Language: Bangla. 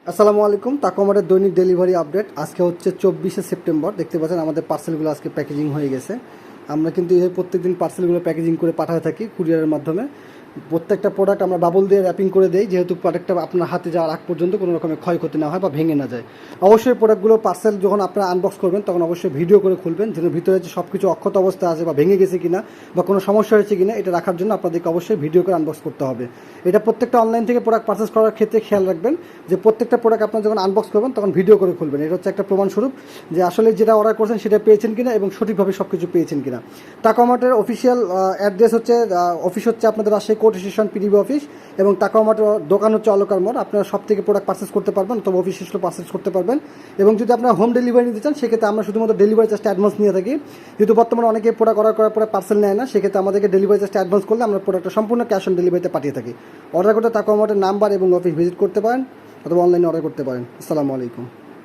আসসালামু আলাইকুম। তাকোমারের দৈনিক ডেলিভারি আপডেট। আজকে হচ্ছে 24শে সেপ্টেম্বর। দেখতে পাচ্ছেন আমাদের পার্সেলগুলো আজকে প্যাকেজিং হয়ে গেছে। আমরা কিন্তু এই প্রত্যেকদিন পার্সেলগুলো প্যাকেজিং করে পাঠাতে থাকি কুরিয়ারের মাধ্যমে। প্রত্যেকটা প্রোডাক্ট আমরা বাবল দিয়ে র্যাপিং করে দেই, যেহেতু প্রোডাক্টটা আপনার হাতে যাওয়ার আগ পর্যন্ত কোনো রকমের ক্ষয়ক্ষতি না হয় বা ভেঙে না যায়। অবশ্যই প্রোডাক্টগুলো পার্সেল যখন আপনারা আনবক্স করবেন তখন অবশ্যই ভিডিও করে খুলবেন, যেন ভিতরে যে সব কিছু অক্ষত অবস্থা আছে বা ভেঙে গেছে কিনা বা কোনো সমস্যা হয়েছে কিনা এটা রাখার জন্য আপনাদেরকে অবশ্যই ভিডিও করে আনবক্স করতে হবে। এটা প্রত্যেকটা অনলাইন থেকে প্রোডাক্ট পারচেস করার ক্ষেত্রে খেয়াল রাখবেন যে প্রত্যেকটা প্রোডাক্ট আপনার যখন আনবক্স করবেন তখন ভিডিও করে খুলবেন। এটা হচ্ছে একটা প্রমাণস্বরূপ যে আসলে যেটা অর্ডার করছেন সেটা পেয়েছেন কিনা এবং সঠিকভাবে সব কিছু পেয়েছেন কিনা। টাকামার্টের অফিসিয়াল অ্যাড্রেস হচ্ছে অফিস হচ্ছে আপনাদের Rajshahi court station PDB office, এবং টাকামার্টের দোকান হচ্ছে অলকার মোড়। আপনারা সব থেকে প্রোডাক্ট পারচেস করতে পারবেন, তবে অফিস এসে পারচেস করতে পারবেন। এবং যদি আপনারা হোম ডেলিভারি নিতে চান সেক্ষেত্রে আমরা শুধুমাত্র ডেলিভারি চার্জটা অ্যাডভান্স নিয়ে থাকি। যেহেতু বর্তমানে অনেকে প্রোডাক্ট অর্ডার করার পরে পার্সেল নেয় না, সেক্ষেত্রে আমাদেরকে ডেলিভারি চার্জটা অ্যাডভান্স করলে আমরা প্রোডাক্টটা সম্পূর্ণ ক্যাশ অন ডেলিভারিতে পাঠিয়ে থাকি। অর্ডার করতে টাকামার্টের নাম্বার এবং অফিস ভিজিট করতে পারেন অথবা অনলাইনে অর্ডার করতে পারেন। আসসালামু আলাইকুম।